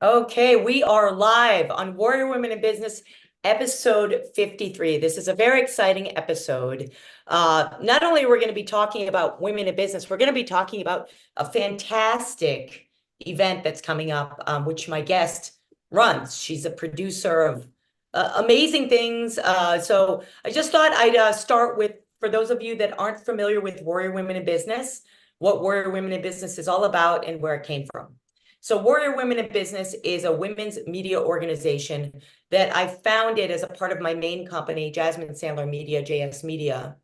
Okay, we are live on Warrior Women in Business, episode 53. This is a very exciting episode. Not only are we going to be talking about women in business, we're going to be talking about a fantastic event that's coming up, which my guest runs. She's a producer of amazing things. So I just thought I'd start with, for those of you that aren't familiar with Warrior Women in Business, what Warrior Women in Business is all about and where it came from. So Warrior Women in Business is a women's media organization that I founded as a part of my main company, Jasmine Sandler Media, JS Media,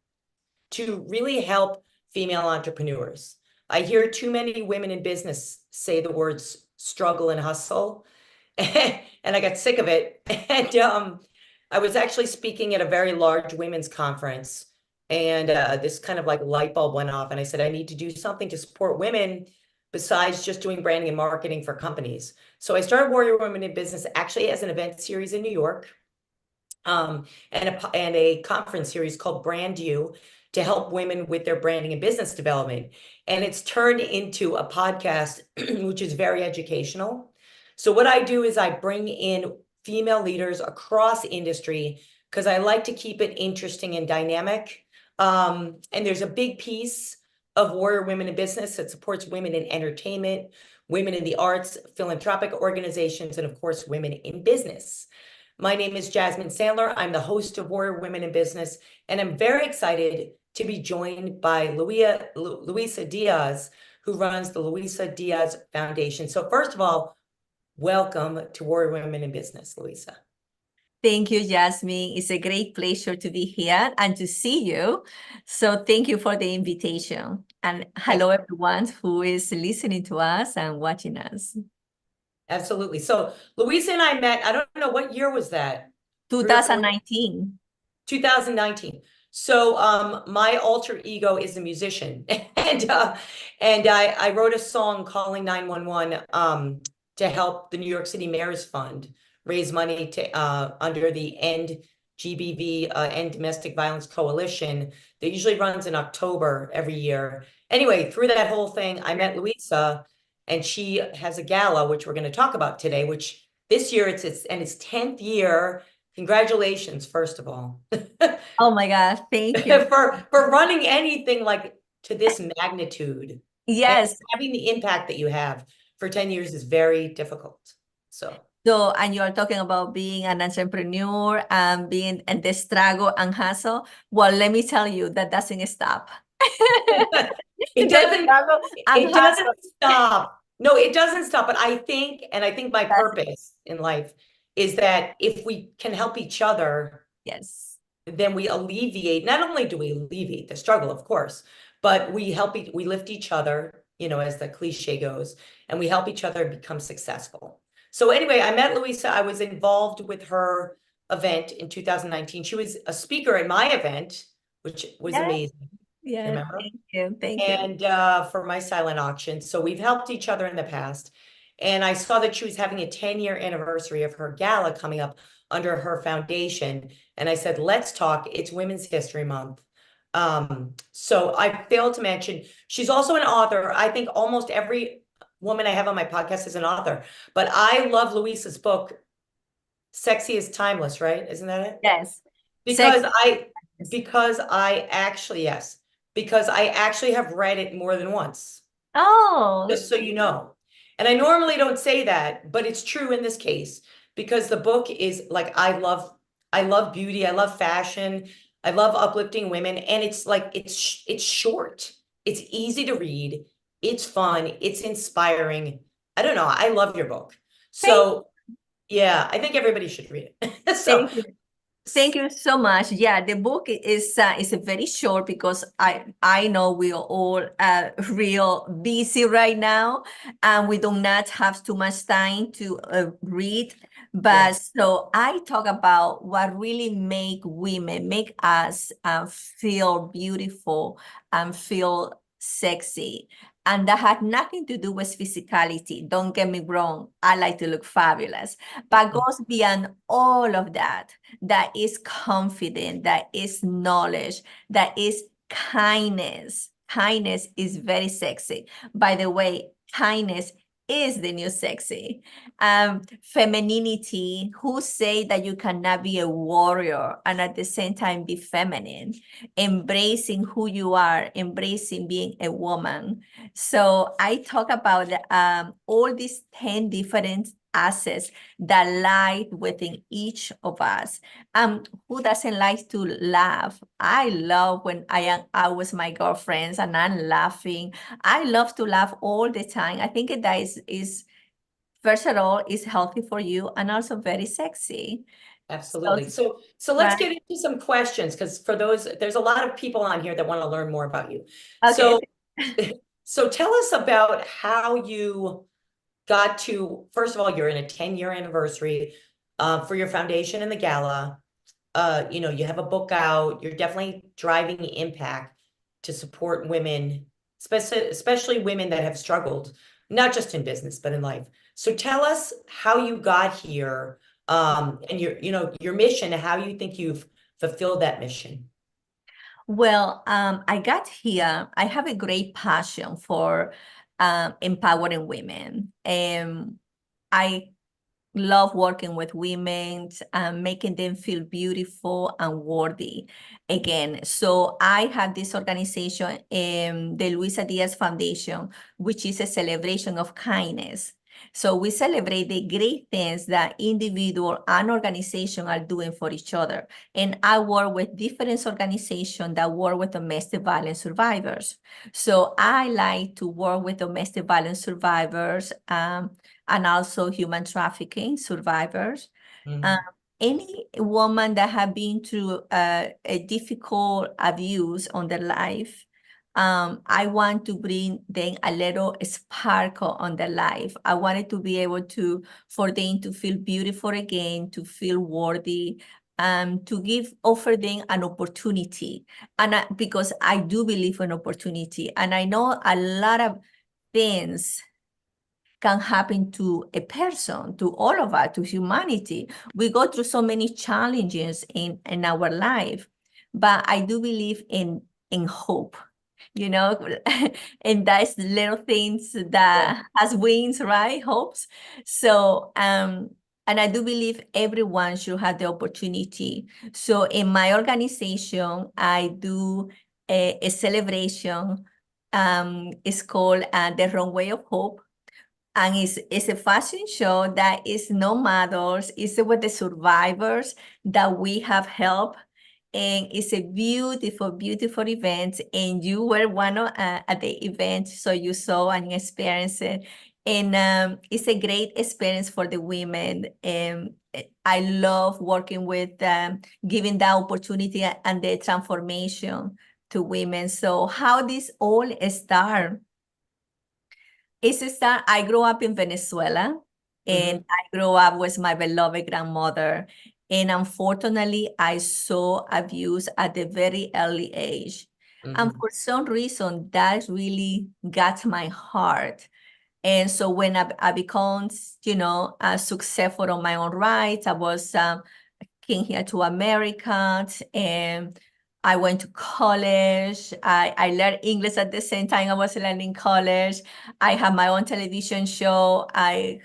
to really help female entrepreneurs. I hear too many women in business say the words struggle and hustle, and I got sick of it. And I was actually speaking at a very large women's conference, and this kind of like light bulb went off, and I said, I need to do something to support women besides just doing branding and marketing for companies. So I started Warrior Women in Business actually as an event series in New York, and a conference series called Brand You to help women with their branding and business development. And it's turned into a podcast, which is very educational. So what I do is I bring in female leaders across industry because I like to keep it interesting and dynamic. And there's a big piece of Warrior Women in Business that supports women in entertainment, women in the arts, philanthropic organizations, and of course, women in business. My name is Jasmine Sandler. I'm the host of Warrior Women in Business, and I'm very excited to be joined by Luisa Diaz, who runs the Luisa Diaz Foundation. So first of all, welcome to Warrior Women in Business, Luisa. Thank you, Jasmine. It's a great pleasure to be here and to see you. So thank you for the invitation. And hello, everyone who is listening to us and watching us. Absolutely. So Luisa and I met, I don't know, what year was that? 2019. 2019. So my alter ego is a musician. and I wrote a song calling 911 to help the New York City Mayor's Fund raise money to under the End GBV, End Domestic Violence Coalition that usually runs in October every year. Anyway, through that whole thing, I met Luisa, and she has a gala, which we're going to talk about today, which this year it's 10th year. Congratulations, first of all. Oh my gosh, thank you. for running anything like to this magnitude. Yes. And having the impact that you have for 10 years is very difficult. So, and you're talking about being an entrepreneur and being in the struggle and hustle. Well, let me tell you, that doesn't stop. it doesn't stop. No, it doesn't stop. But I think my purpose in life is that if we can help each other, yes, then we alleviate, not only do we alleviate the struggle, of course, but we lift each other, as the cliche goes, and we help each other become successful. So anyway, I met Luisa. I was involved with her event in 2019. She was a speaker at my event, which was amazing. Yeah, remember? Thank you. And for my silent auction. So we've helped each other in the past. And I saw that she was having a 10-year anniversary of her gala coming up under her foundation. And I said, let's talk. It's Women's History Month. So I failed to mention, she's also an author. I think almost every woman I have on my podcast is an author. But I love Luisa's book, Sexy is Timeless, right? Isn't that it? Yes. Because I actually have read it more than once. Oh. Just so you know. And I normally don't say that, but it's true in this case, because the book is like, I love beauty, I love fashion, I love uplifting women, and it's like, it's short, it's easy to read, it's fun, it's inspiring. I don't know, I love your book. So yeah, I think everybody should read it. So Thank you so much. Yeah, the book is very short because I know we are all real busy right now, and we do not have too much time to read. But so I talk about what really make us feel beautiful and feel sexy. And that had nothing to do with physicality. Don't get me wrong. I like to look fabulous, but goes beyond all of that. That is confidence, that is knowledge, that is kindness. Kindness is very sexy. By the way, kindness is the new sexy. Femininity, who say that you cannot be a warrior and at the same time be feminine, embracing who you are, embracing being a woman. So I talk about all these 10 different assets that lie within each of us. Who doesn't like to laugh? I love when I am out with my girlfriends and I'm laughing. I love to laugh all the time. I think that is first of all, is healthy for you and also very sexy. Absolutely. So, So let's right. get into some questions because for those, there's a lot of people on here that want to learn more about you. Okay. So, so tell us about how you got to, first of all, you're in a 10-year anniversary for your foundation and the gala. You have a book out, you're definitely driving impact to support women, especially women that have struggled, not just in business, but in life. So tell us how you got here, and your mission, and how you think you've fulfilled that mission. Well, I got here. I have a great passion for empowering women. I love working with women, making them feel beautiful and worthy again. So I have this organization, the Luisa Diaz Foundation, which is a celebration of kindness. So we celebrate the great things that individual and organization are doing for each other. And I work with different organizations that work with domestic violence survivors. So I like to work with domestic violence survivors, and also human trafficking survivors. Um, Mhm. any woman that have been through a difficult abuse on their life, I want to bring them a little sparkle on their life. I wanted to be able for them to feel beautiful again, to feel worthy, to offer them an opportunity. And because I do believe in opportunity, and I know a lot of things can happen to a person, to all of us, to humanity. We go through so many challenges in our life, but I do believe in hope, you know, and that's little things Yeah. that has wings, right? Hopes. So, and I do believe everyone should have the opportunity. So in my organization, I do a celebration. It's called the Runway of Hope, and it's a fashion show that is no models, it's with the survivors that we have helped. And it's a beautiful, beautiful event. And you were one of, at the event, so you saw and experienced it. And it's a great experience for the women. And I love working with them, giving that opportunity and the transformation to women. So how this all start? I grew up in Venezuela, and Mhm. I grew up with my beloved grandmother. And unfortunately, I saw abuse at a very early age. And Mhm. for some reason, that really got my heart. And so when I become, successful on my own right, I was came here to America, and I went to college. I learned English at the same time I was learning college. I have my own television show. I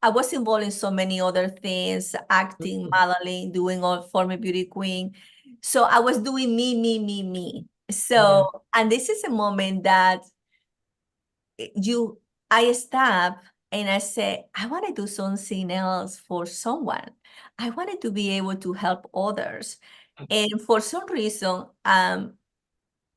was involved in so many other things, acting, Mhm. modeling, doing all former beauty queen. So I was doing me, me, me, me. Yeah. So, and this is a moment that you I stop and I say, I want to do something else for someone. I wanted to be able to help others. And for some reason,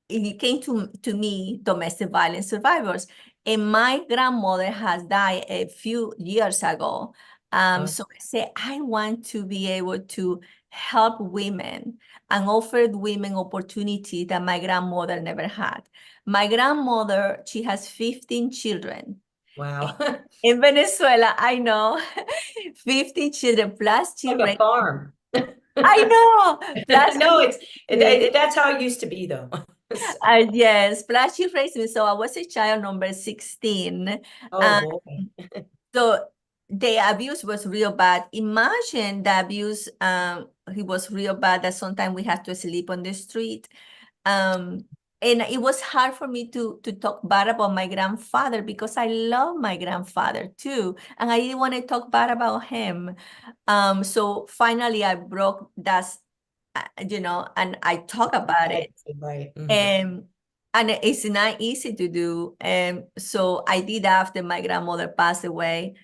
it came to me, domestic violence survivors. And my grandmother has died a few years ago. So I say, I want to be able to help women and offer women opportunity that my grandmother never had. My grandmother, she has 15 children. Wow. In Venezuela, I know, 15 children plus Like children. a farm. I know, plus No, children. that's how it used to be though. So- Yes, plus she raised me. So I was a child number 16. oh Uh, boy. so the abuse was real bad. Imagine the abuse, it was real bad that sometimes we had to sleep on the street. Um, and it was hard for me to talk bad about my grandfather because I love my grandfather too, and I didn't want to talk bad about him. So finally, I broke that, and I talk about it, Right. and it's not easy to do. And so I did after my grandmother passed away.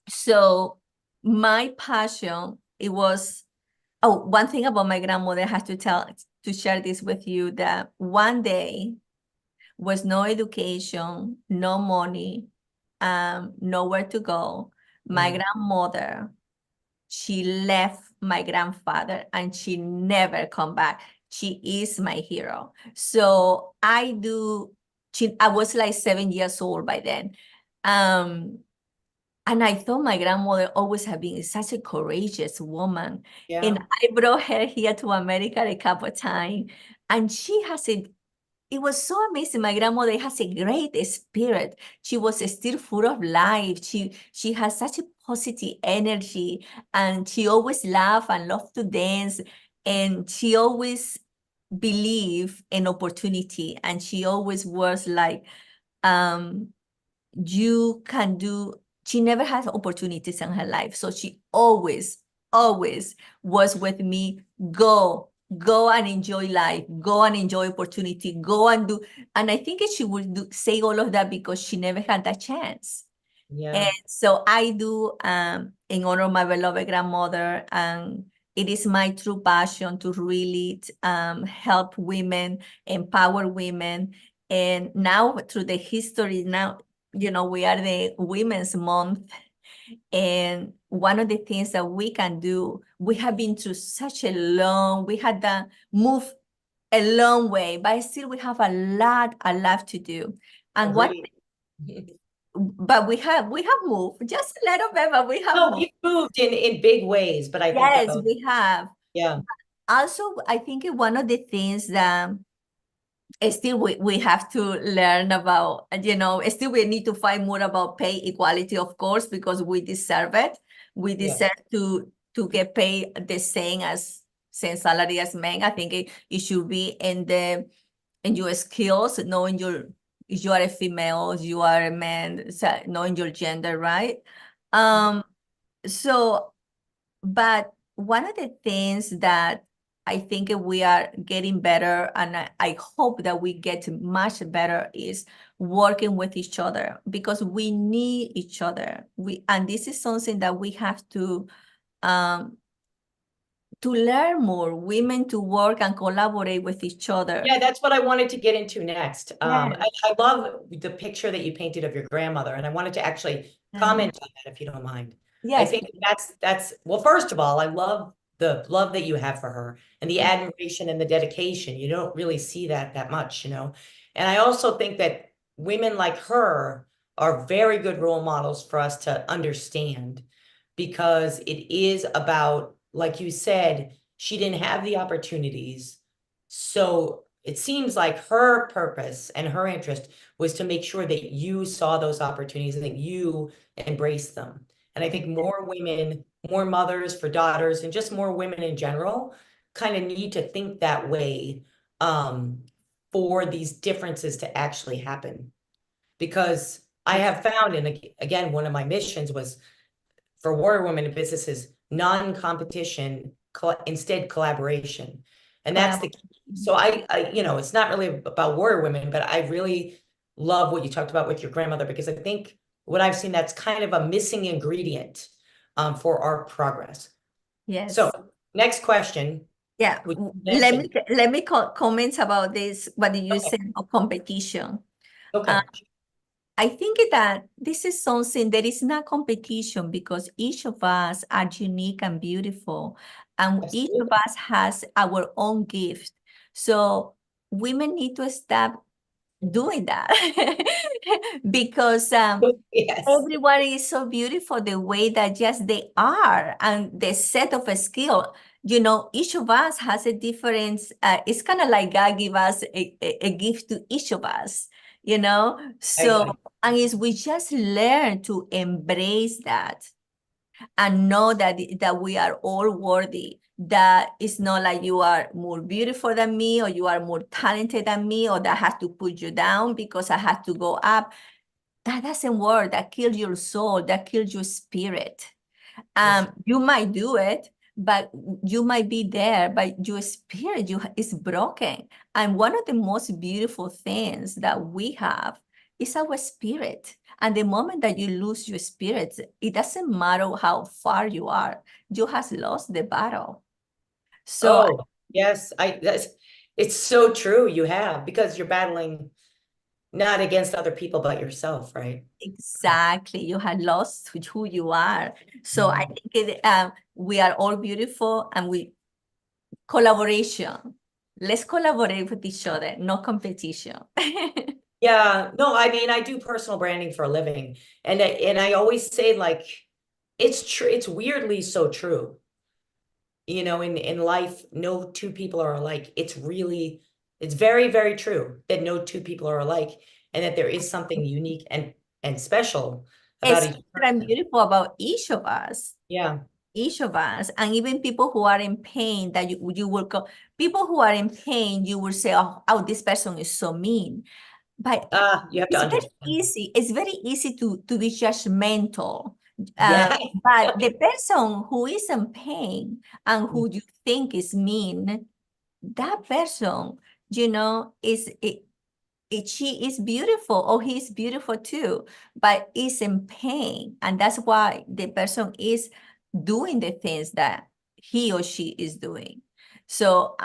So my passion, it was. Oh, one thing about my grandmother, I have to share this with you, that one day was no education, no money, nowhere to go. My grandmother, she left my grandfather and she never come back. She is my hero. So I was like 7 years old by then. Um, and I thought my grandmother always had been such a courageous woman. And Yeah. I brought her here to America a couple of times. And it was so amazing. My grandmother has a great spirit. She was still full of life. She has such a positive energy. And she always laughed and loved to dance. And she always believed in opportunity. And she always was like, um, you can do, she never has opportunities in her life. So she always was with me. Go and enjoy life, go and enjoy opportunity, go and do. And I think she would say all of that because she never had that chance. And Yeah. so I do, in honor of my beloved grandmother, and it is my true passion to really help women, empower women. And now through the history, now, we are the Women's Month. And one of the things that we can do, we have been through we had to move a long way, but still we have a lot to do. And Agreed. but we have moved just a little bit, but we have No, moved. we've moved in big ways, but I think Yes, we have. yeah. Also, I think one of the things that still we have to learn about, still we need to find more about pay equality, of course, because we deserve it. We Yeah. deserve to get paid the same salary as men. I think it should be in your skills, knowing if you are a female, you are a man, so knowing your gender, right? Um, so, but one of the things that I think we are getting better, and I hope that we get much better, is working with each other, because we need each other. And this is something that we have um, to learn more, women to work and collaborate with each other. Yeah, that's what I wanted to get into next. Yes. I love the picture that you painted of your grandmother, and I wanted to actually comment on that if you don't mind. I Yes. think that's well, first of all, I love the love that you have for her and the admiration and the dedication. You don't really see that much, you know. And I also think that women like her are very good role models for us to understand, because it is about, like you said, she didn't have the opportunities. So it seems like her purpose and her interest was to make sure that you saw those opportunities and that you embraced them. And I think more women, more mothers for daughters, and just more women in general kind of need to think that way, for these differences to actually happen. Because I have found, and again, one of my missions was for warrior women in businesses, non-competition, instead collaboration. And that's the key. So it's not really about warrior women, but I really love what you talked about with your grandmother, because I think what I've seen, that's kind of a missing ingredient for our progress. So Yes. next question, Yeah. which you Let mentioned. me comment about this. What did you Okay. say about competition? Uh, Okay. I think that this is something that is not competition, because each of us are unique and beautiful, and each of Absolutely. us has our own gift. So women need to stop doing that because Yes. everyone is so beautiful the way that just they are, and the set of a skill. Each of us has a difference. It's kind of like God give us a gift to each of us, I, So, I and is we just learn to embrace that. and know that we are all worthy. That it's not like you are more beautiful than me, or you are more talented than me, or that has to put you down because I have to go up. That doesn't work. That kills your soul. That kills your spirit. Yes. You might do it, but you might be there, but your spirit is broken. And one of the most beautiful things that we have is our spirit. And the moment that you lose your spirit, it doesn't matter how far you are, you have lost the battle. So Oh, yes, it's so true. You have, because you're battling not against other people, but yourself, right? exactly, you have lost who you are. So I Mhm. think we are all beautiful, and collaboration. Let's collaborate with each other, no competition. Yeah, no, I mean, I do personal branding for a living, and I always say, like, it's true. It's weirdly so true. In life, no two people are alike. It's very, very true that no two people are alike, and that there is something unique and special about each Special and person. beautiful about Yeah. each of us, and even people who are in pain, that you will go, people who are in pain, you will say, oh, this person is so mean. But You have to understand. it's very easy to be judgmental. Yeah. But the person who is in pain and Mm. who you think is mean, that person, she is beautiful, or he is beautiful too, but is in pain. And that's why the person is doing the things that he or she is doing. So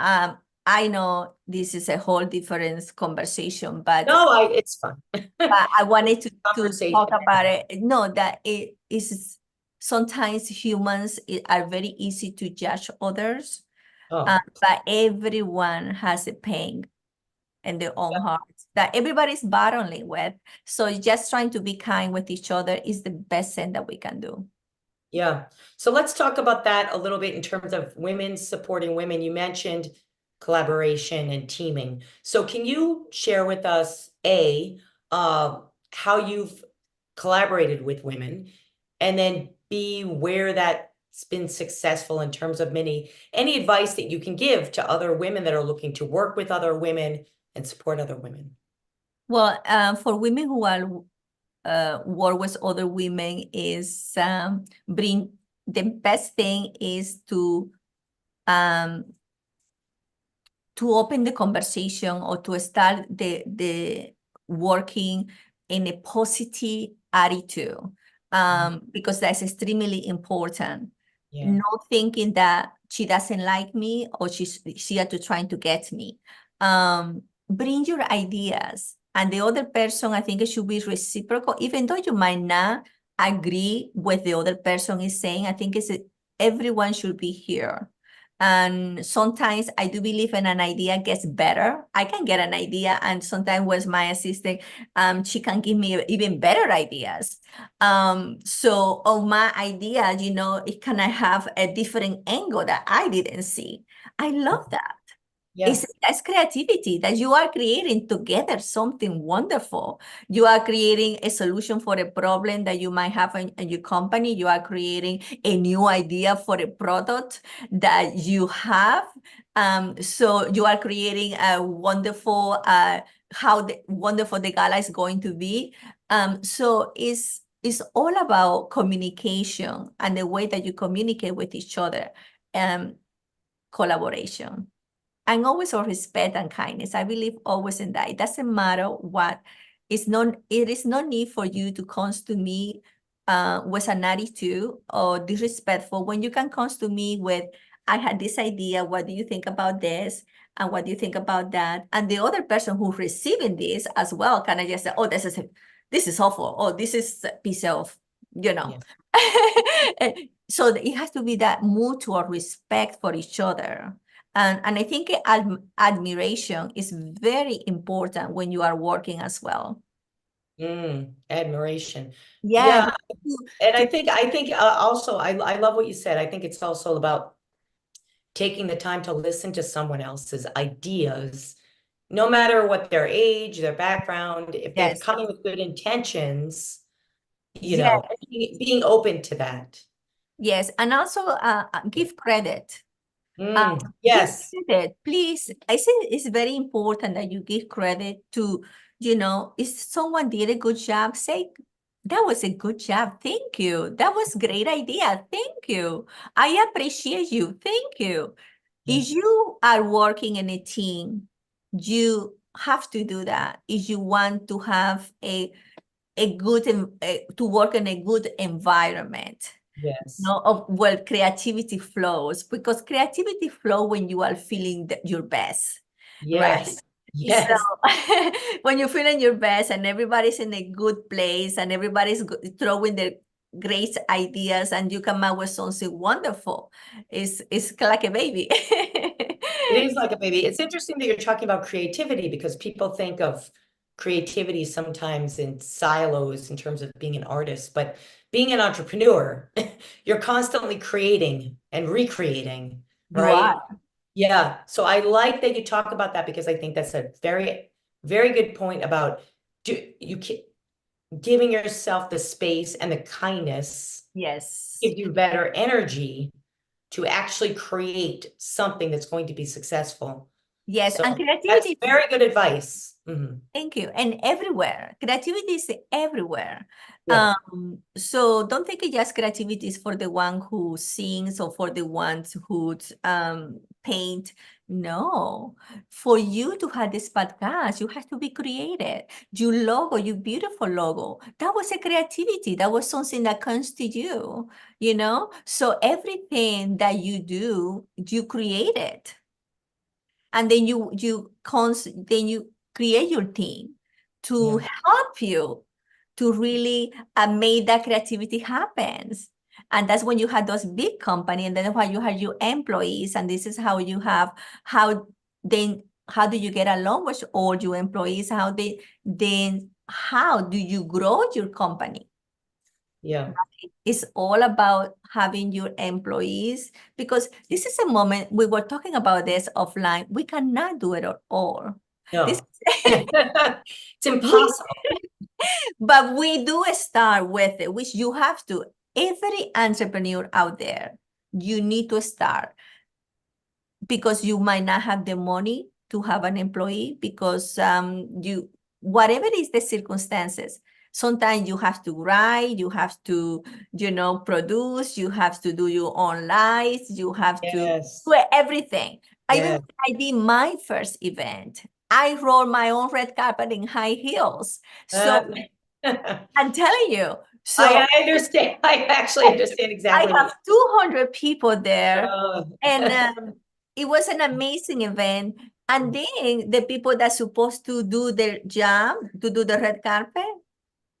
I know this is a whole different conversation, but No, it's fun. I wanted to talk Conversation. about it. No, that it is sometimes humans are very easy to judge others, Oh, but everyone has a pain in their own hearts that everybody's battling with. So just trying to be kind with each other is the best thing that we can do. yeah. So let's talk about that a little bit in terms of women supporting women. You mentioned collaboration and teaming. So can you share with us, how you've collaborated with women, and then B, where that's been successful in terms of any advice that you can give to other women that are looking to work with other women and support other women? Well, for women who are work with other women is bring the best thing is um, to open the conversation, or to start the working in a positive attitude, because that's extremely important. Yeah. Not thinking that she doesn't like me, or she are to trying to get me. Bring your ideas, and the other person, I think it should be reciprocal, even though you might not agree with the other person is saying. I think everyone should be here. And sometimes I do believe when an idea gets better, I can get an idea, and sometimes with my assistant, she can give me even better ideas. So on my idea, it can have a different angle that I didn't see. I love that. Yes. That's creativity, that you are creating together something wonderful. You are creating a solution for a problem that you might have in your company. You are creating a new idea for a product that you have. So you are creating a wonderful, how wonderful the gala is going to be. So it's all about communication and the way that you communicate with each other, collaboration. And always of respect and kindness. I believe always in that. It doesn't matter what. It is no need for you to come to me with an attitude or disrespectful, when you can come to me with, I had this idea, what do you think about this? And what do you think about that? And the other person who's receiving this as well, can I just say, oh, this is awful. Oh, this is a piece of, you know. Yeah. So it has to be that mutual respect for each other. And I think admiration is very important when you are working as well. Admiration. Yeah, Yeah. And I think also I love what you said. I think it's also about taking the time to listen to someone else's ideas, no matter what their age, their background, if they're yes, coming with good intentions, yes, being open to that. Yes, and also give credit. Give Yes, credit, please. I think it's very important that you give credit to, if someone did a good job, say, that was a good job. Thank you. That was great idea. Thank you. I appreciate you. Thank you. If yes, you are working in a team, you have to do that. If you want to have to work in a good environment. yes, No, well, creativity flows because creativity flow when you are feeling your best, right? yes, So yes. when you're feeling your best and everybody's in a good place and everybody's throwing their great ideas and you come out with something wonderful, it's like a baby. It is like a baby. It's interesting that you're talking about creativity because people think of creativity sometimes in silos in terms of being an artist, but being an entrepreneur, you're constantly creating and recreating, You right? are. Yeah. So I like that you talk about that because I think that's a very, very good point about giving yourself the space and the kindness Yes. gives you better energy to actually create something that's going to be successful. Yes. So And that's creativity. very good advice. Thank you. And everywhere. Creativity is everywhere. Yeah. So don't think it just creativity is for the one who sings or for the ones who paint. No. For you to have this podcast, you have to be creative. Your logo, your beautiful logo, that was a creativity. That was something that comes to you. So everything that you do, you create it. And then you create your team to Yeah. help you to really make that creativity happens. And that's when you have those big company, and then when you have your employees, and this is how you have how do you get along with all your employees? How do you grow your company? Yeah. It's all about having your employees, because this is a moment we were talking about this offline. We cannot do it at all. This No. It's we, impossible. but we do start with it, which you have to. Every entrepreneur out there, you need to start, because you might not have the money to have an employee, because whatever is the circumstances, sometimes you have to write, you have to produce, you have to do your own lives, you have to Yes. do everything. Even Yes. when I did my first event, I rolled my own red carpet in high heels. Uh, So I'm telling you, I so understand. I actually understand I exactly what have 200 people there, you and it was an amazing event. And then the people that supposed to do their job, to do the red carpet,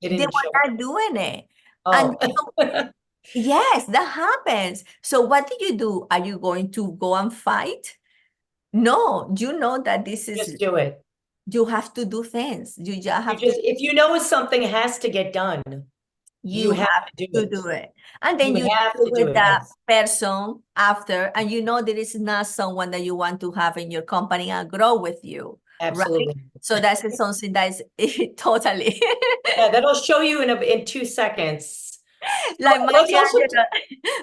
They they didn't were show up. not doing it. And Oh. yes, that happens. So what do you do? Are you going to go and fight? No, you know that this is, Just do it. you have to do things. You just You have to just, if you know something has to get done, you You have have to do to it. do it. And You then you have deal to do with it. that Yes. person after, and there is not someone that you want to have in your company and grow with you, right? Absolutely. So that's something that is totally Yeah, that'll show you in 2 seconds. So like let's also so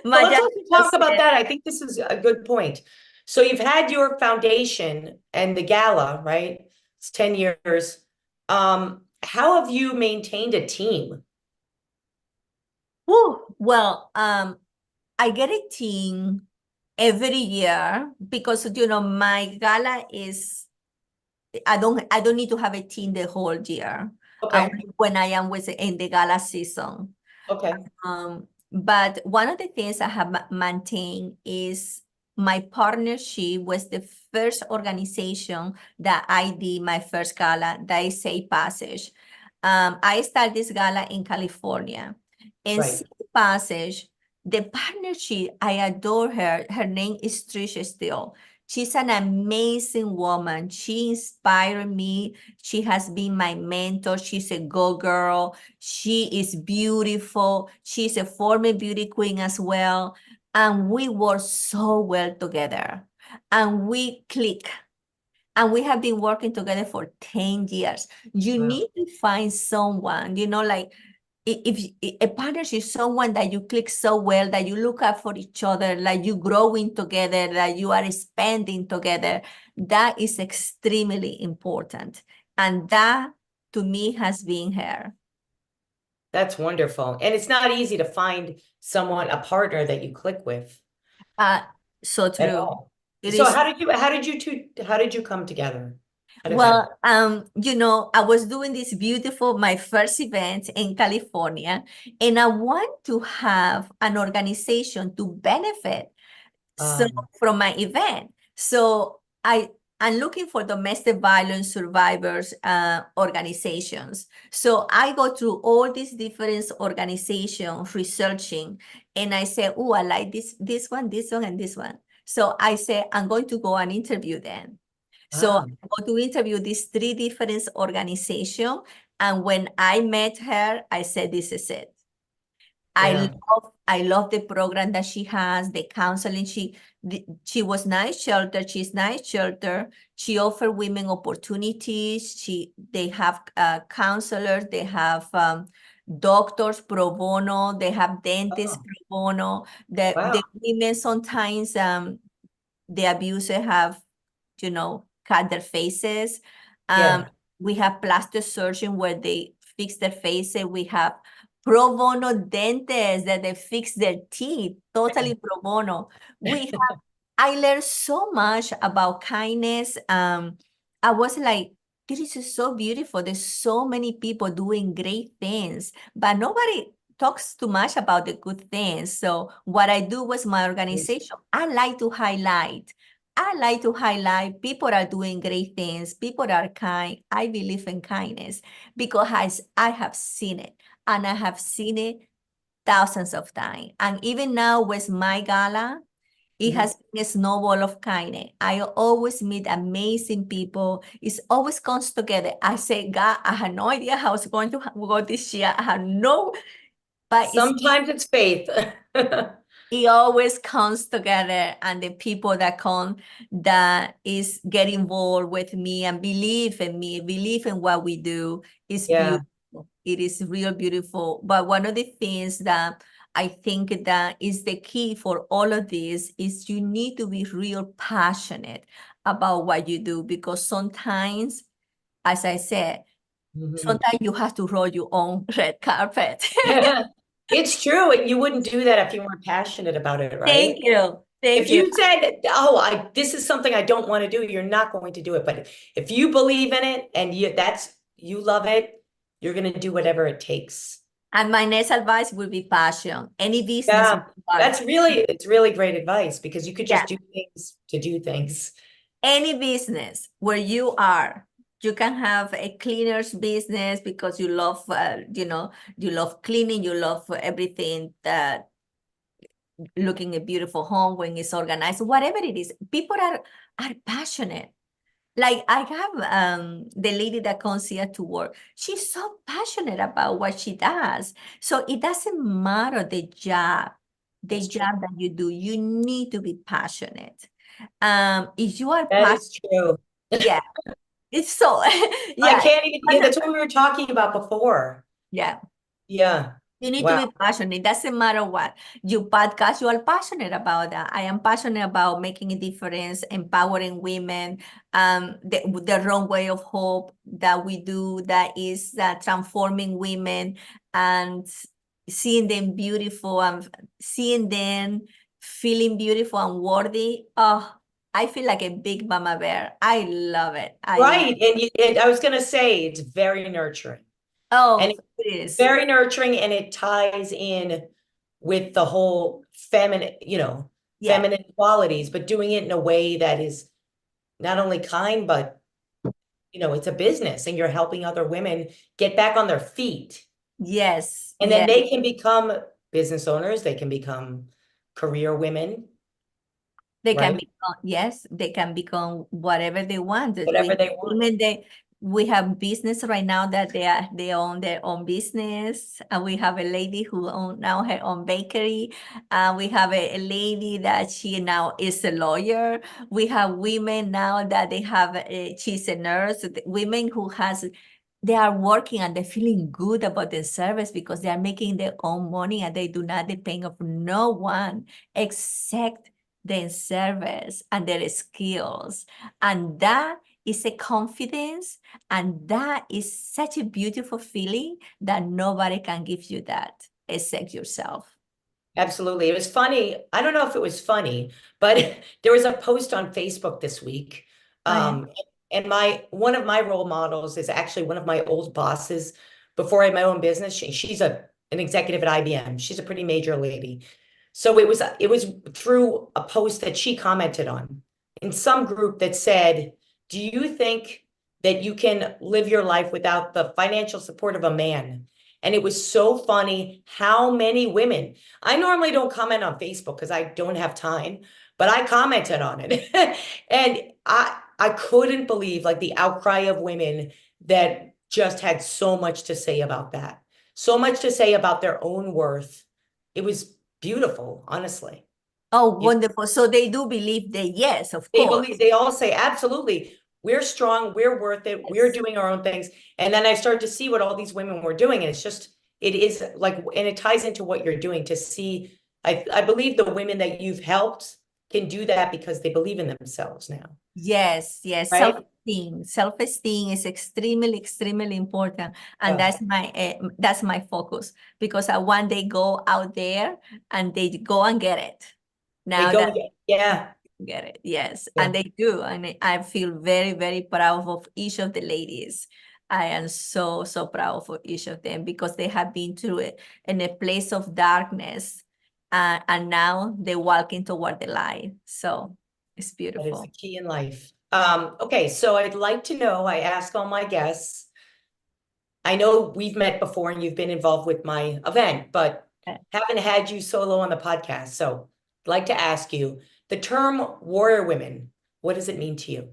Maya let's also talk just about said. that. I think this is a good point. So you've had your foundation and the gala, right? It's 10 years. How have you maintained a team? Well, I get a team every year because my gala is I don't need to have a team the whole year. Okay. Only when I am in the gala season. Okay. But one of the things I have maintained is my partnership with the first organization that I did my first gala, that is Say Passage. I started this gala in California. In Right. Say Passage, the partnership, I adore her. Her name is Trish Steele. She's an amazing woman. She inspired me. She has been my mentor. She's a go-girl. She is beautiful. She's a former beauty queen as well. And we work so well together. And we click. And we have been working together for 10 years. You Wow. need to find someone, like a partnership is someone that you click so well, that you look out for each other, like you growing together, that you are spending together, that is extremely important. And that to me has been her. That's wonderful. And it's not easy to find someone, a partner that you click with Uh, so at true. all. It So is. how did you come together? How did that? Well, I was doing this beautiful, my first event in California, and I want to have an organization to benefit so Um, from my event. So I'm looking for domestic violence survivors organizations. So I go through all these different organizations researching, and I say, oh, I like this one, and this one. So I say, I'm going to go and interview them. So ah, I go to interview these three different organizations. And when I met her, I said, this is it. yeah. I love the program that she has, the counseling. She was nice shelter. She's nice shelter. She offer women opportunities. They have counselors. They have doctors pro bono. They have dentists Oh, pro bono. The wow. women sometimes the abuser have cut their faces. Yeah. We have plastic surgeon where they fix their faces. We have pro bono dentists that they fix their teeth, totally pro bono. I learned so much about kindness. I was like, this is so beautiful. There's so many people doing great things, but nobody talks too much about the good things. So what I do was my organization, I like to highlight people are doing great things. People are kind. I believe in kindness because I have seen it, and I have seen it thousands of times. And even now with my gala, it Mhm. has been a snowball of kindness. I always meet amazing people. It always comes together. I say, God, I had no idea how it's going to go this year. I had no, but Sometimes it's faith. it always comes together, and the people that come that is get involved with me and believe in me, believe in what we do is Yeah. beautiful. It is real beautiful. But one of the things that I think that is the key for all of this is you need to be real passionate about what you do, because sometimes, as I said, Mhm. sometimes you have to roll your own red carpet. It's true. You wouldn't do that if you weren't passionate about it, Thank right? you. Thank If you. you said, "Oh, this is something I don't want to do," you're not going to do it. But if you believe in it and you love it, you're going to do whatever it takes. And my next advice will be passion. Any business you Yeah, are, it's really great advice because you could yeah, just do things to do things. any business where you are, you can have a cleaner's business because you love, you love cleaning, you love everything that looking a beautiful home when it's organized, whatever it is. People are passionate. Like I have the lady that comes here to work. She's so passionate about what she does. So it doesn't matter the That's true. job that you do. You need to be passionate. If you are That passionate, is true. yeah, it's so I yeah, can't even, yeah, that's what we were talking about before. yeah. Yeah. You need to Wow. be passionate. It doesn't matter what you podcast, you are passionate about that. I am passionate about making a difference, empowering women, the wrong way of hope that we do, that is transforming women and seeing them beautiful and seeing them feeling beautiful and worthy. Oh, I feel like a big mama bear. I love it. Right. And I was going to say it's very nurturing. And Oh, it's it is. very nurturing and it ties in with the whole feminine, Yeah. feminine qualities, but doing it in a way that is not only kind, but it's a business and you're helping other women get back on their feet. Yes. And then Yes. they can become business owners, they can become career women, They can right? become, yes, they can become whatever they want. Whatever they want. We have business right now that they own their own business. And we have a lady who own now her own bakery. We have a lady that she now is a lawyer. We have women now that she's a nurse. Women who has they are working and they're feeling good about their service because they are making their own money and they do not depend on no one except their service and their skills. And that is a confidence, and that is such a beautiful feeling that nobody can give you that except yourself. Absolutely. It was funny. I don't know if it was funny, but there was a post on Facebook this week. Oh, yeah. And one of my role models is actually one of my old bosses before I had my own business. She's an executive at IBM. She's a pretty major lady. So it was through a post that she commented on in some group that said, "Do you think that you can live your life without the financial support of a man?" And it was so funny how many women, I normally don't comment on Facebook because I don't have time, but I commented on it. And I couldn't believe like the outcry of women that just had so much to say about that. So much to say about their own worth. It was beautiful, honestly. Oh, You know, wonderful. So they do believe that, yes, of course. they all say, absolutely, we're strong, we're worth it, we're Yes. doing our own things. And then I started to see what all these women were doing, and it is like, and it ties into what you're doing to see. I believe the women that you've helped can do that because they believe in themselves now, Yes, yes. right? Self-esteem. Self-esteem is extremely, extremely important. And Yeah. that's my focus, because I one day go out there and they go and get it. They Now go, that yeah, get it. Yes. yeah, And they do. And I feel very, very proud of each of the ladies. I am so, so proud of each of them because they have been through it in a place of darkness. And now they're walking toward the light. So it's that is the beautiful. key in life. Okay, so I'd like to know, I ask all my guests, I know we've met before and you've been involved with my event, but haven't had you solo on the podcast. So I'd like to ask you, the term warrior women, what does it mean to you?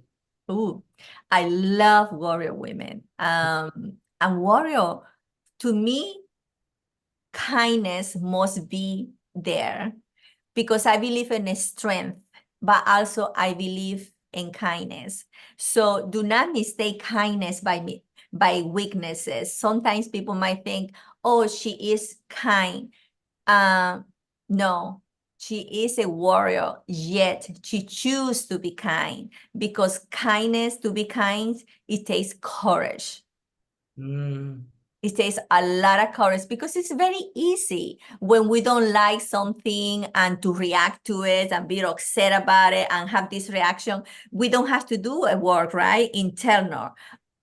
Ooh, I love warrior women. And warrior, to me, kindness must be there because I believe in strength, but also I believe in kindness. So do not mistake kindness by weaknesses. Sometimes people might think, oh, she is kind. No, she is a warrior, yet she chooses to be kind because kindness, to be kind, it takes courage. Mm, It takes a lot of courage because it's very easy when we don't like something and to react to it and be upset about it and have this reaction. We don't have to do a work, right?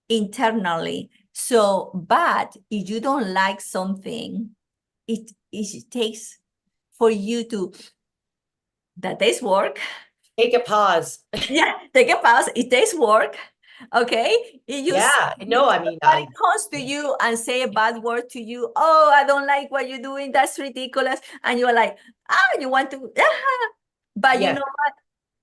Internally. So, but if you don't like something, it takes for you to, that takes work. take a pause. Yeah, take a pause. It takes work. Okay. Yeah, no, I mean, Somebody comes to you and say a bad word to you. Oh, I don't like what you're doing. That's ridiculous. And you're like, you want to, but you yeah, know what?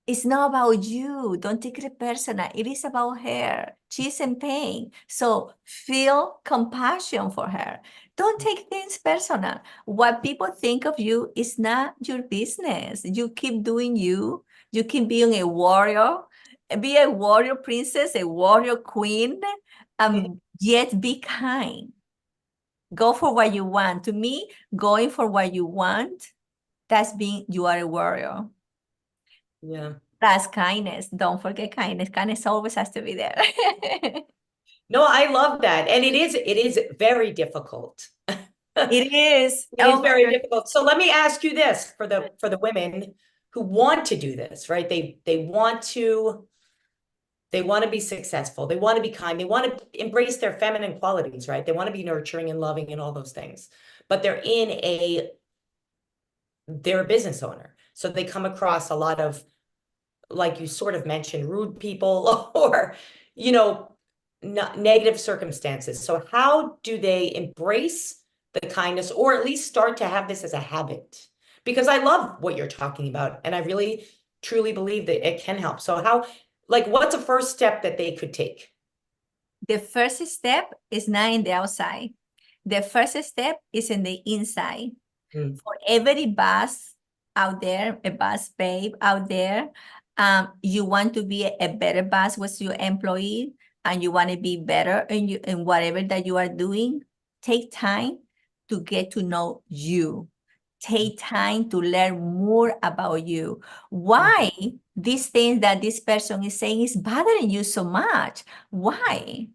It's not about you. Don't take it personal. It is about her. She's in pain. So feel compassion for her. Don't take things personal. What people think of you is not your business. You keep doing you. You keep being a warrior. Be a warrior princess, a warrior queen, yet be kind. Go for what you want. To me, going for what you want, that's being, you are a warrior. yeah. That's kindness. Don't forget kindness. Kindness always has to be there. No, I love that. And it is very difficult. It is. It is Oh my very God. difficult. So let me ask you this for the women who want to do this, right? They want to be successful. They want to be kind. They want to embrace their feminine qualities, right? They want to be nurturing and loving and all those things. But they're a business owner. So they come across a lot of, like you sort of mentioned, rude people or, you know, negative circumstances. So how do they embrace the kindness or at least start to have this as a habit? Because I love what you're talking about and I really truly believe that it can help. So what's a first step that they could take? The first step is not in the outside. The first step is in the inside. Mm. For every boss out there, a boss babe out there, you want to be a better boss with your employee, and you want to be better in whatever that you are doing, take time to get to know you. Take time to learn more about you. Why these things that this person is saying is bothering you so much? Why?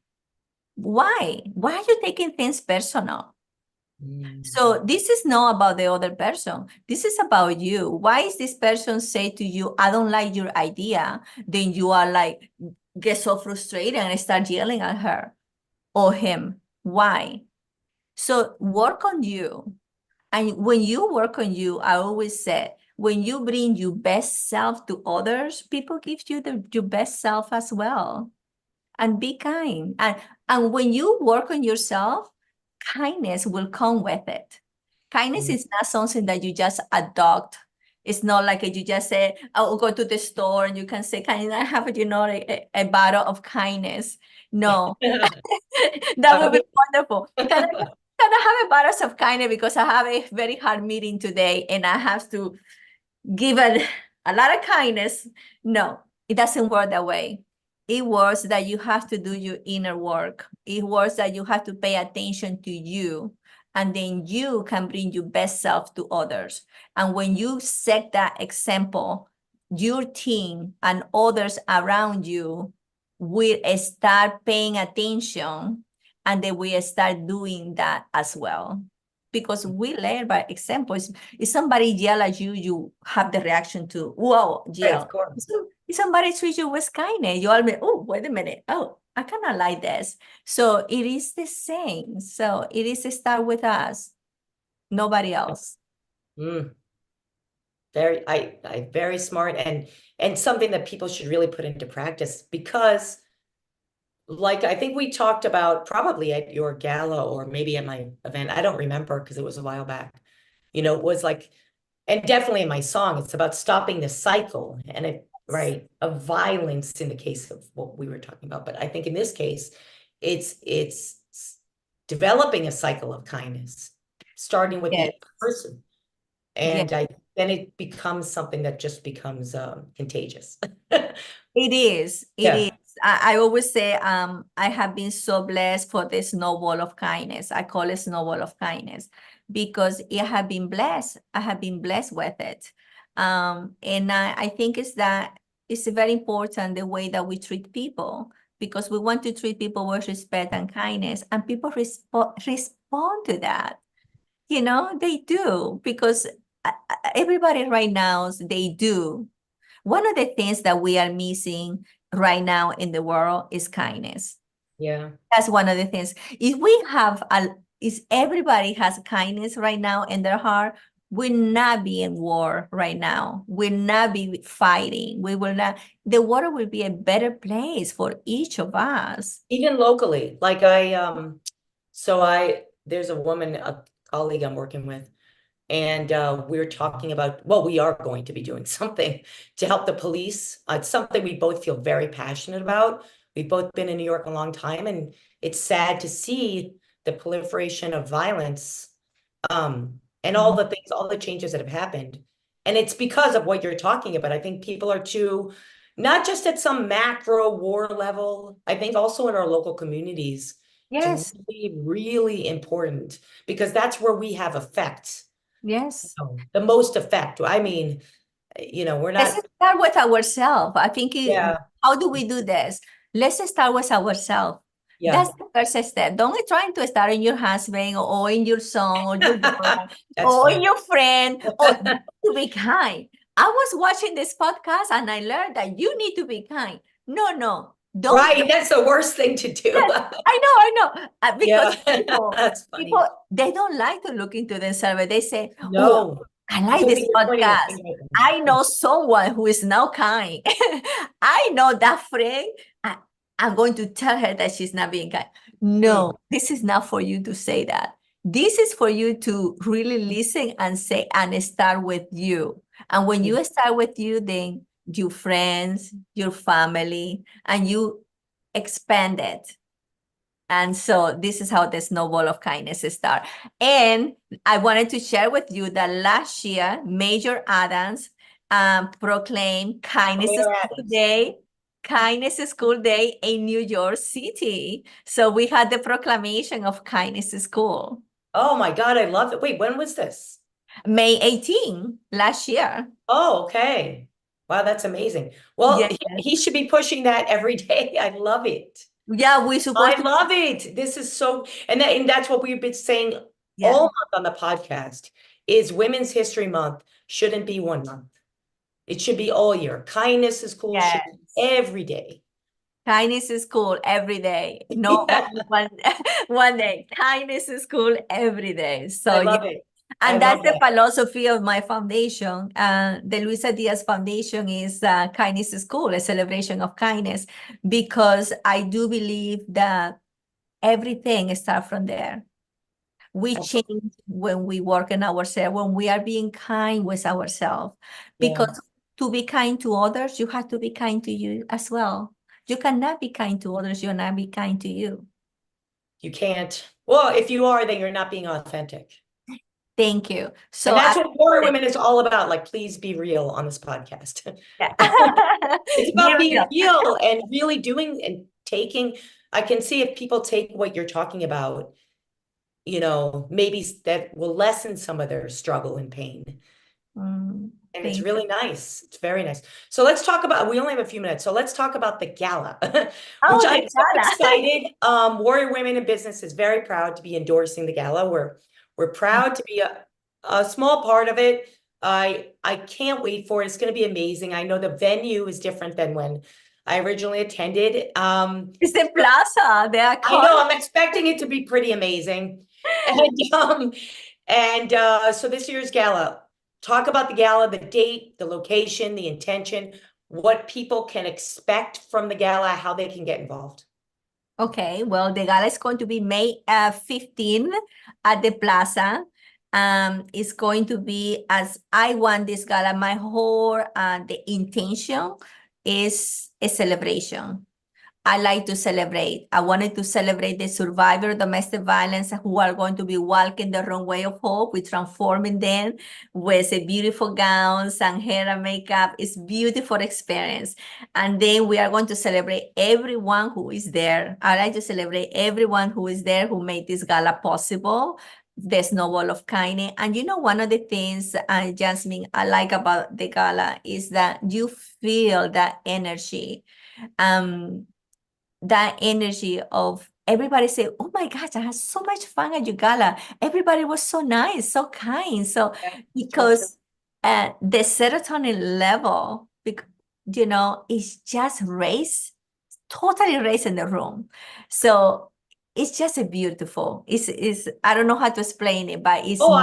Why are you taking things personal? So this is not about the other person. This is about you. Why is this person say to you, I don't like your idea? Then you are like, get so frustrated and start yelling at her or him. Why? So work on you. And when you work on you, I always say, when you bring your best self to others, people give you your best self as well. And be kind. And when you work on yourself, kindness will come with it. Kindness is not something that you just adopt. It's not like you just say, I'll go to the store and you can say, can I have, a bottle of kindness? No, that would be wonderful. Can I have a bottle of kindness because I have a very hard meeting today and I have to give a lot of kindness? No, it doesn't work that way. It works that you have to do your inner work. It works that you have to pay attention to you, and then you can bring your best self to others. And when you set that example, your team and others around you will start paying attention, and they will start doing that as well. Because we learn by example. If somebody yell at you, you have the reaction to, whoa, Right, yell. of course. So if somebody treats you with kindness, you all be, oh, wait a minute. Oh, I kind of like this. So it is the same. So it is to start with us, nobody else. Very smart and something that people should really put into practice, because like I think we talked about probably at your gala or maybe at my event, I don't remember because it was a while back. It was like, and definitely in my song, it's about stopping the cycle of violence in the case of what we were talking about. But I think in this case, it's developing a cycle of kindness, starting with Yes. the person. Yes. And then it becomes something that just becomes contagious. It is. It is. I always say, I have been so blessed for this snowball of kindness. I call it snowball of kindness because I have been blessed. I have been blessed with it. And I think it's very important the way that we treat people, because we want to treat people with respect and kindness, and people respond to that. They do, because everybody right now, they do. One of the things that we are missing right now in the world is kindness. Yeah. That's one of the things. If everybody has kindness right now in their heart, we'll not be in war right now. We'll not be fighting. The world will be a better place for each of us. Even locally, like there's a woman, a colleague I'm working with, and we're talking about, well, we are going to be doing something to help the police. It's something we both feel very passionate about. We've both been in New York a long time, and it's sad to see the proliferation of violence, and all the things, all the changes that have happened. And it's because of what you're talking about. I think people are not just at some macro war level, I think also in our local communities. Yes. It's really, really important, because that's where we have effect. Yes. The most effect. I mean, we're Let's not. start with ourselves. I think, Yeah. how do we do this? Let's start with ourselves. Yeah. That's the first step. Don't try to start in your husband or in your son or your daughter or in your friend, or to be kind. I was watching this podcast and I learned that you need to be kind. No, don't. Right. That's the worst thing to do. Yes, I know. Because That's funny. people, they don't like to look into themselves. They say, oh, No. I like this podcast. I know someone who is now kind. I know that friend. I'm going to tell her that she's not being kind. No, this is not for you to say that. This is for you to really listen and say, and start with you. And when you start with you, then your friends, your family, and you expand it. And so this is how the snowball of kindness starts. And I wanted to share with you that last year, Major Adams proclaimed kindness is today. Kindness School Day in New York City. So we had the proclamation of Kindness School, Oh my God, I love it. Wait, when was this? May 18 last year. Oh, okay. Wow, that's amazing. Well, Yes. he should be pushing that every day. I love it. Yeah, we're supposed I to. love it. This is so, and that's what we've been saying Yeah. all month on the podcast is Women's History Month shouldn't be one month. It should be all year. Kindness is cool, should be Yes. every day. Kindness is cool every day, not Yeah, only one day. Kindness is cool every day. I So yeah, love it. I and love that's the that. philosophy of my foundation. The Luisa Diaz Foundation is Kindness is Cool, a celebration of kindness, because I do believe that everything starts from there. We Absolutely. change when we work on ourselves, when we are being kind with ourselves. Yeah, Because to be kind to others, you have to be kind to you as well. You cannot be kind to others, you're not be kind to you. you can't. Well, if you are, then you're not being authentic. Thank you. And So that's what Warrior Women is all about. Like, please be real on this podcast. yeah. It's Be about being real. real and really doing and taking. I can see if people take what you're talking about, maybe that will lessen some of their struggle and pain. And it's Thank really nice. It's very nice. So let's talk about, we only have a few minutes. So let's talk about the gala, which Oh, I'm the so gala. excited. Warrior Women in Business is very proud to be endorsing the gala. We're proud to be a small part of it. I can't wait for it. It's going to be amazing. I know the venue is different than when I originally attended. It's the Plaza. They are I called. know I'm expecting it to be pretty amazing. And so this year's gala, talk about the gala, the date, the location, the intention, what people can expect from the gala, how they can get involved. Okay, well, the gala is going to be May 15 at the Plaza. It's going to be as I want this gala. My whole the intention is a celebration. I like to celebrate. I wanted to celebrate the survivor of domestic violence who are going to be walking the runway of hope. We're transforming them with a beautiful gowns and hair and makeup. It's beautiful experience. And then we are going to celebrate everyone who is there. I like to celebrate everyone who is there who made this gala possible. The snowball of kindness. And one of the things, Jasmine, I like about the gala is that you feel that energy. That energy of everybody say, oh my gosh, I had so much fun at your gala. Everybody was so nice, so kind. So Yeah, so true. because the serotonin level, is just raised, totally raised in the room. So it's just a beautiful, it's I don't know how to explain it, but it's Oh,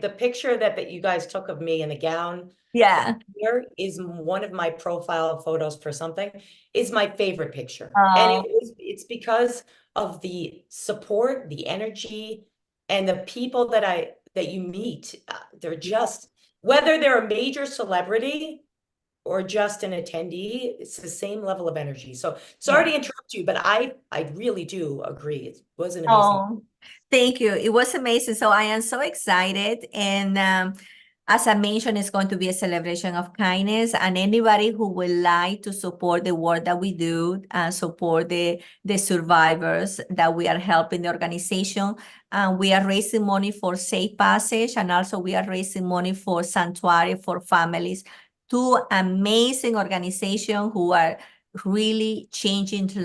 the picture that you guys took of me in the gown yeah. here is one of my profile photos for something, is my favorite picture. And Oh, it's because of the support, the energy, and the people that you meet. They're just, whether they're a major celebrity or just an attendee, it's the same level of energy. So sorry yeah. to interrupt you, but I really do agree. It was an amazing. Oh, thank you. It was amazing. So I am so excited. And as I mentioned, it's going to be a celebration of kindness. And anybody who would like to support the work that we do and support the survivors that we are helping the organization. We are raising money for Safe Passage, and also we are raising money for Sanctuary for Families. Two amazing organizations who are really changing the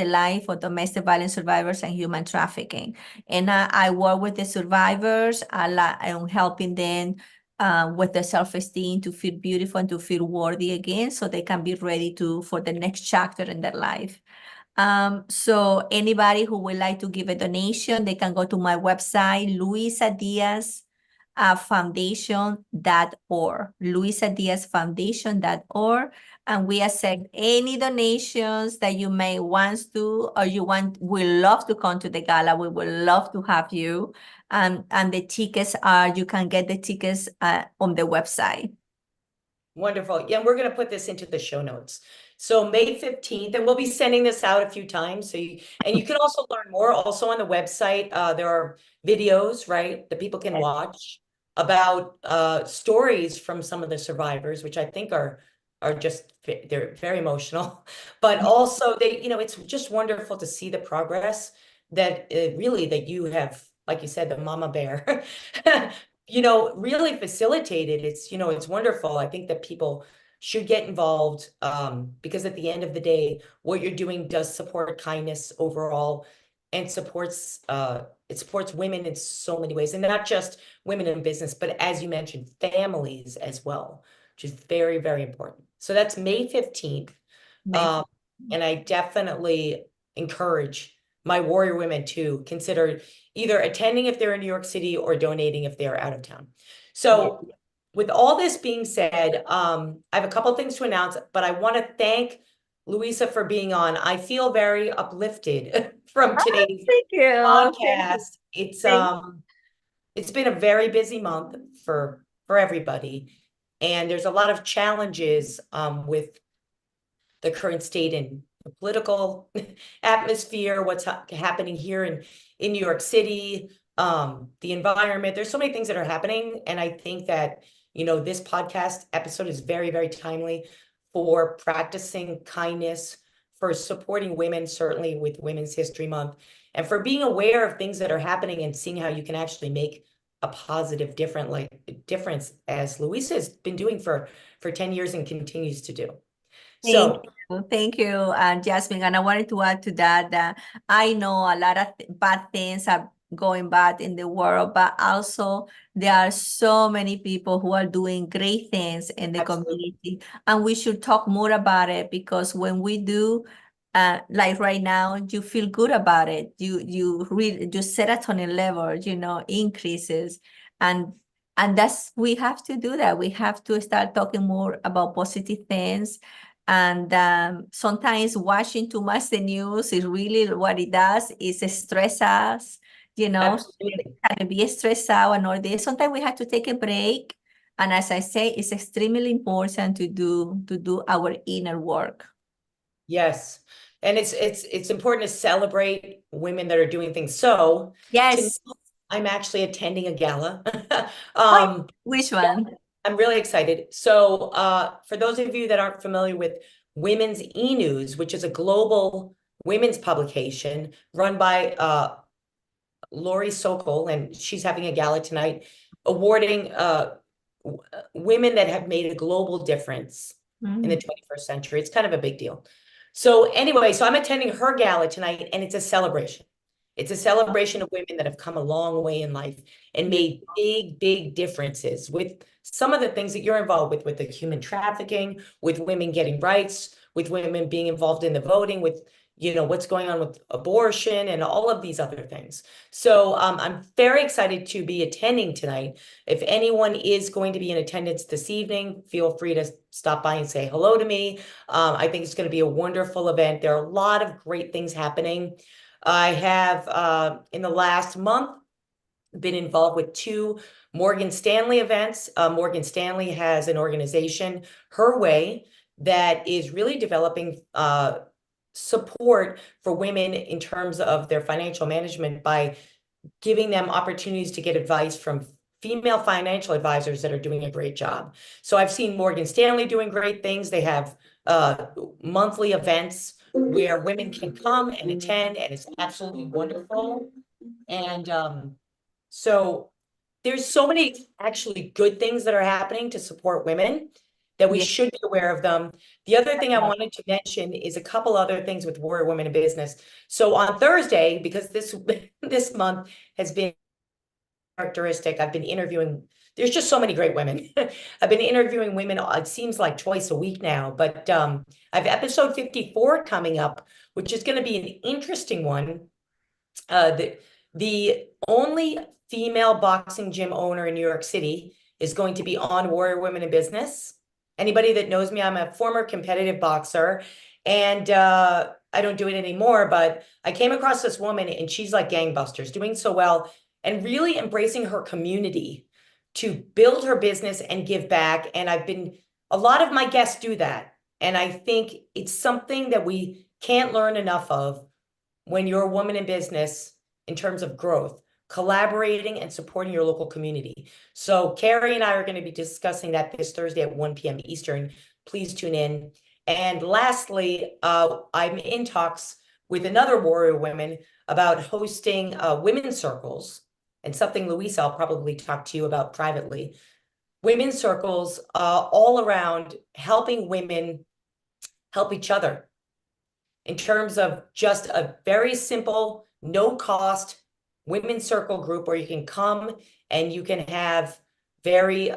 life of domestic violence survivors and human trafficking. And I work with the survivors. I'm helping them with the self-esteem to feel beautiful and to feel worthy again, so they can be ready for the next chapter in their life. So anybody who would like to give a donation, they can go to my website, Luisa Diaz foundation.org, luisadiazfoundation.org, and we accept any donations that you may want to, or we love to come to the gala. We would love to have you. And the tickets you can get the tickets on the website. Wonderful. Yeah, we're going to put this into the show notes. So May 15th, and we'll be sending this out a few times. And you can also learn more also on the website. There are videos, right, that people can watch about stories from some of the survivors, which I think are are just, they're very emotional, but also they, it's just wonderful to see the progress that really that you have, like you said, the mama bear, really facilitated. It's wonderful. I think that people should get involved, because at the end of the day, what you're doing does support kindness overall, and it supports women in so many ways, and not just women in business, but as you mentioned, families as well, which is very, very important. So that's May 15th. Maybe. Um, and I definitely encourage my warrior women to consider either attending if they're in New York City or donating if they're out of town. So with all this being said, I have a couple things to announce, but I want to thank Luisa for being on. I feel very uplifted from today's Thank you. podcast. Thank It's been a very busy month for everybody, and there's a lot of challenges with the current state and the political atmosphere, what's happening here in New York City, the environment. There's so many things that are happening, and I think that this podcast episode is very, very timely for practicing kindness, for supporting women, certainly with Women's History Month, and for being aware of things that are happening and seeing how you can actually make a positive, difference, as Luisa has been doing for 10 years and continues to do. So Thank you, Jasmine. And I wanted to add to that that I know a lot of bad things are going bad in the world, but also there are so many people who are doing great things in the absolutely. community, and we should talk more about it, because when we do, like right now, you feel good about it. You really, your serotonin level, increases, and we have to do that. We have to start talking more about positive things. And sometimes watching too much the news is really what it does is stress us, Absolutely. kind of be stressed out and all this. Sometimes we have to take a break. And as I say, it's extremely important to do our inner work. Yes. And it's important to celebrate women that are doing things. So tonight Yes. I'm actually attending a gala. Oh, which one? I'm really excited. So for those of you that aren't familiar with Women's E-News, which is a global women's publication run by Lori Sokol, and she's having a gala tonight awarding women that have made a global difference in the 21st century. It's kind of a big deal. So anyway, so I'm attending her gala tonight, and it's a celebration. It's a celebration of women that have come a long way in life and made big, big differences with some of the things that you're involved with the human trafficking, with women getting rights, with women being involved in the voting, with what's going on with abortion and all of these other things. So I'm very excited to be attending tonight. If anyone is going to be in attendance this evening, feel free to stop by and say hello to me. I think it's going to be a wonderful event. There are a lot of great things happening. I have, in the last month, been involved with 2 Morgan Stanley events. Morgan Stanley has an organization, Her Way, that is really developing support for women in terms of their financial management by giving them opportunities to get advice from female financial advisors that are doing a great job. So I've seen Morgan Stanley doing great things. They have monthly events where women can come and attend, and it's absolutely wonderful. And so there's so many actually good things that are happening to support women that we Yeah. should be aware of them. The other thing I wanted to mention is a couple other things with Warrior Women in Business. So on Thursday, because this month has been characteristic, I've been interviewing, there's just so many great women. I've been interviewing women, it seems like twice a week now, but I have episode 54 coming up, which is going to be an interesting one. The only female boxing gym owner in New York City is going to be on Warrior Women in Business. Anybody that knows me, I'm a former competitive boxer, and I don't do it anymore, but I came across this woman, and she's like gangbusters, doing so well and really embracing her community to build her business and give back. And a lot of my guests do that. And I think it's something that we can't learn enough of when you're a woman in business in terms of growth. collaborating and supporting your local community. So Carrie and I are going to be discussing that this Thursday at 1 p.m. Eastern. Please tune in. And lastly, I'm in talks with another Warrior Women about hosting women's circles, and something, Luisa, I'll probably talk to you about privately. Women's circles all around helping women help each other in terms of just a very simple, no cost women's circle group where you can come and you can have very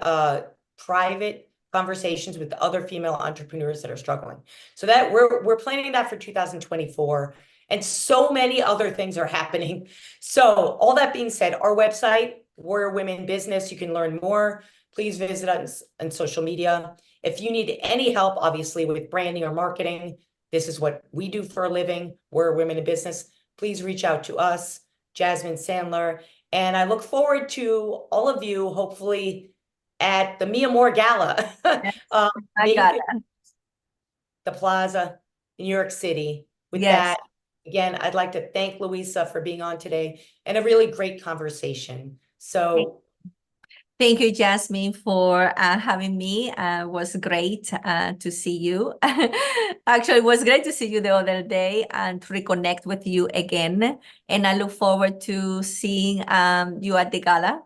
private conversations with other female entrepreneurs that are struggling. So that we're planning that for 2024, and so many other things are happening. So all that being said, our website, Warrior Women Business, you can learn more. Please visit us on social media. If you need any help, obviously, with branding or marketing, this is what we do for a living. We're Women in Business. Please reach out to us, Jasmine Sandler. And I look forward to all of you, hopefully, at the Mi Amor Gala. Yes, I May got 15th, the Plaza in New York City. With Yes. that, again, I'd like to thank Luisa for being on today and a really great conversation. So Thank you, Jasmine, for having me. It was great to see you. Actually, it was great to see you the other day and to reconnect with you again. And I look forward to seeing you at the gala.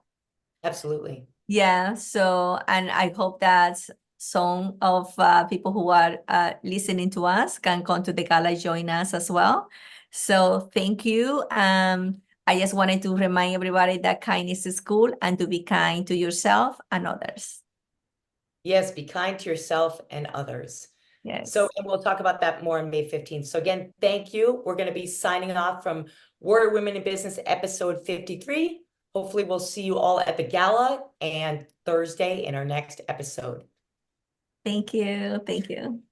absolutely. Yeah, so, and I hope that some of people who are listening to us can come to the gala, join us as well. So thank you. I just wanted to remind everybody that kindness is cool and to be kind to yourself and others. Yes, be kind to yourself and others. Yes. So, and we'll talk about that more on May 15th. So again, thank you. We're going to be signing off from Warrior Women in Business episode 53. Hopefully we'll see you all at the gala and Thursday in our next episode. Thank you. Thank you.